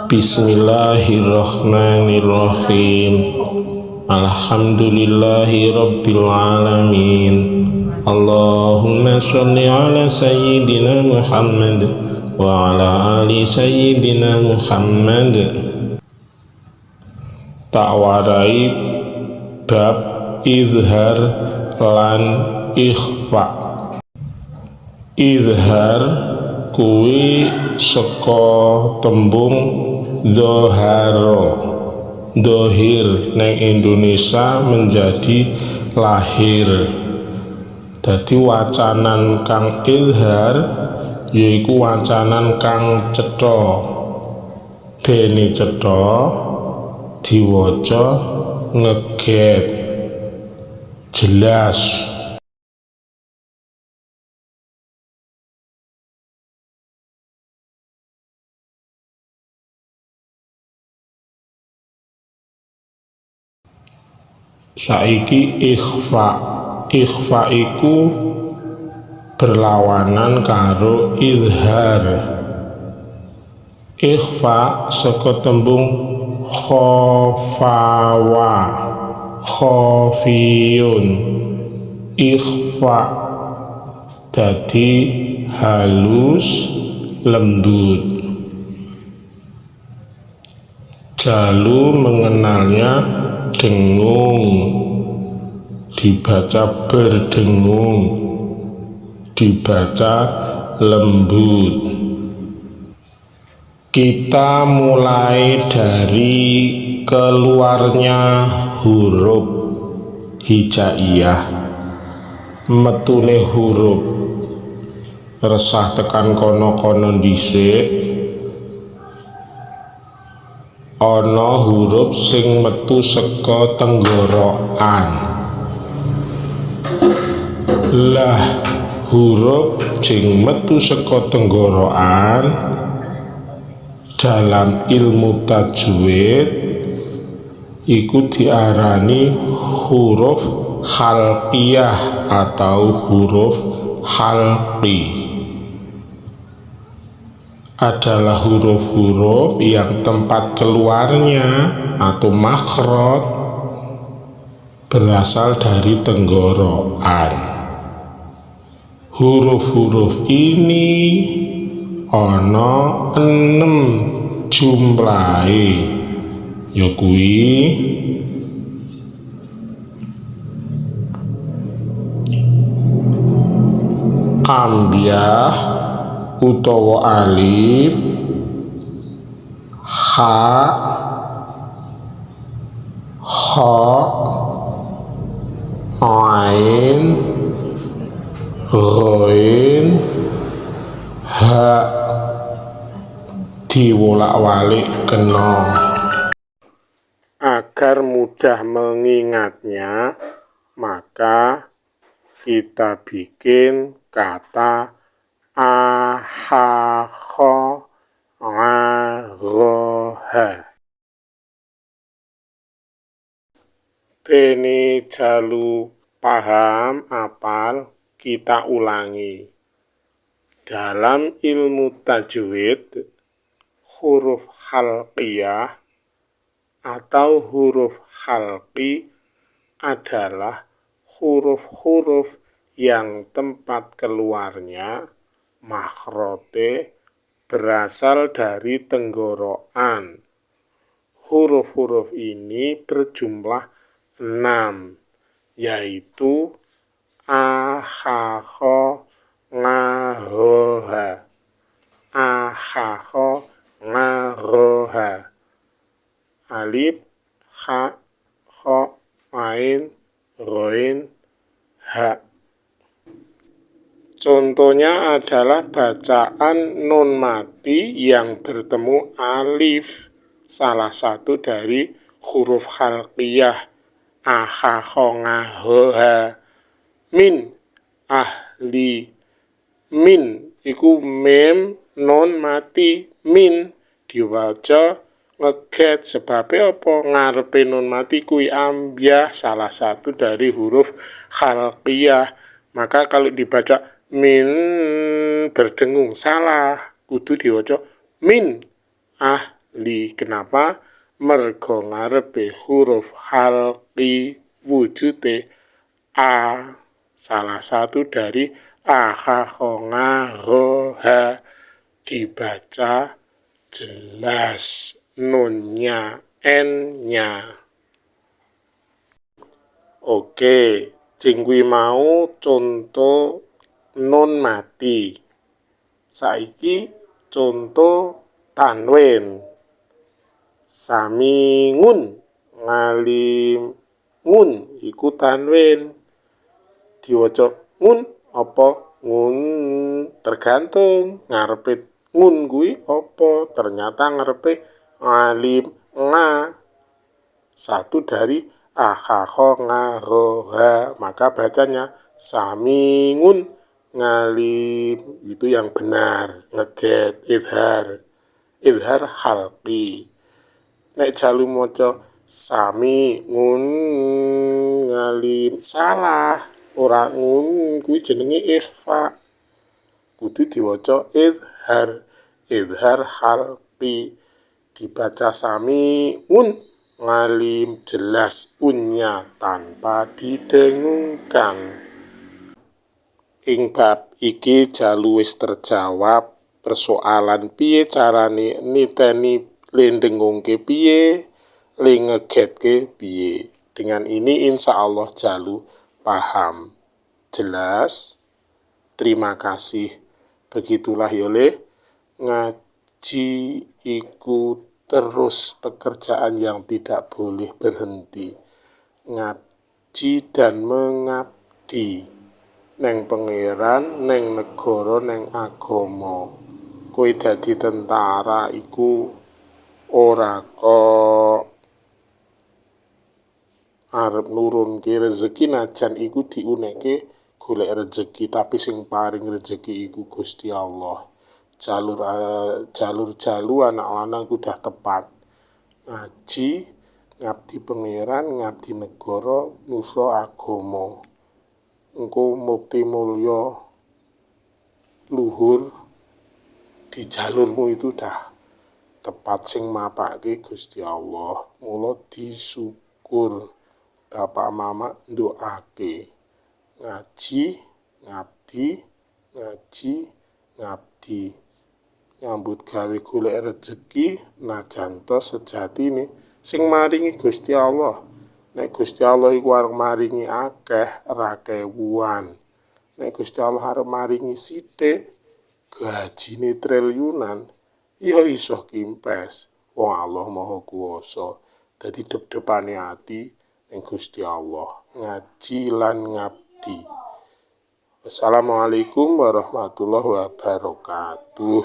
Bismillahirrahmanirrahim. Alhamdulillahi rabbil alamin. Allahumma sholli ala sayyidina Muhammad wa ala ali sayyidina Muhammad. Tak warai bab izhar lan ikhfa. Izhar kuwi saka tembung doharo. Dohir neng Indonesia menjadi lahir. Dadi wacanan kang izhar yaiku wacanan kang cetha. Bene cetha diwaca ngeget jelas. Saiki ikhfa iku berlawanan karo izhar. Ikhfa saka tembung khofawa, khofiyun. Ikhfa dadi halus lembut. Jalu mengenalnya dengung, dibaca berdengung, dibaca lembut. Kita mulai dari keluarnya huruf hijaiyah, metune huruf. Resah tekan kono-kono dhisik. Ana huruf sing metu saka tenggorokan. Lah huruf sing metu saka tenggorokan dalam ilmu tajwid iku diarani huruf khalqiyah atau huruf khalqi. Adalah huruf-huruf yang tempat keluarnya atau makhraj berasal dari tenggorokan. Huruf-huruf ini ana 6 jumlahe, yakuwi ambyah utawa alif, ha, kha, ain, ghain, ha. Diwolak-walik kena. Agar mudah mengingatnya, maka kita bikin kata a, ha, kha, a, gha, ha. Bene jalu paham apal, kita ulangi. Dalam ilmu tajwid, huruf khalqiyah atau huruf khalqi adalah huruf-huruf yang tempat keluarnya makhrote berasal dari tenggorokan. Huruf-huruf ini berjumlah 6, yaitu a, ha, kha, nga, ho, ha. A, ha, kha, nga, ro, ha. Alif, ha, kha, ain, ghain, ha. Contohnya adalah bacaan nun mati yang bertemu alif, salah satu dari huruf khalqiyah, a, ha, kha, nga, ho, ha. Min, ahli, min, iku mem, nun mati, min, diwaca ngeget. Sebabnya apa? Ngarepe nun mati kui ambyah, salah satu dari huruf khalqiyah. Maka kalau dibaca min berdengung, salah, kudu diwaca min ahli. Kenapa? Mergo ngarepe huruf khalqi wujude a, salah satu dari a, ha, kho, nga, ro, ha, dibaca jelas nunnya, n-nya. Oke, jingwi mau contoh nun mati. Saiki contoh tanwin. Samingun, ngalimun iku tanwin. Diwaca ngun apa ngun, tergantung ngarepe ngun kuwi apa. Ternyata ngarepe ngalim nga, satu dari a, ha, kho, nga, ro, ha, maka bacanya samingun ngalim. Itu yang benar, ngeget, idhar halqi. Nek jalu maca sami ngun ngalim, salah, ora ngun kuwi jenenge ikhfa, kudu diwaca idhar halqi, dibaca sami ngun ngalim, jelas unnya tanpa didengungkan. Ing bab iki jalu wis terjawab persoalan piye carane niteni lendengungke piye, le ngegetke piye. Dengan ini insya Allah jalu paham. Jelas? Terima kasih. Begitulah yole, ngaji iku terus pekerjaan yang tidak boleh berhenti. Ngaji dan mengabdi neng pangeran, neng negara, neng agama. Kowe dadi tentara iku ora kok arep nurunke rezeki, najan iku diuneke golek rezeki, tapi sing paring rezeki iku Gusti Allah. Jalur anak lanang kudah tepat. Ngaji, ngabdi pangeran, ngabdi negara, nusa agama. Engko mukti mulya luhur di jalurmu itu dah tepat, sing mapake Gusti Allah. Mula disyukur bapak mama ndoake ngaji ngabdi, ngaji ngabdi, nyambut gawe golek rezeki, najan to sejatine sing maringi Gusti Allah. Nek Gusti Allah iku arep maringi akeh, ra kewuan. Nek Gusti Allah arep maringi sithik, gajine triliunan, ya iso kimpes. Wong Allah Maha Kuwasa. Dadi dep-depane ati ning Gusti Allah, ngaji lan ngabdi. Wassalamualaikum warahmatullahi wabarakatuh.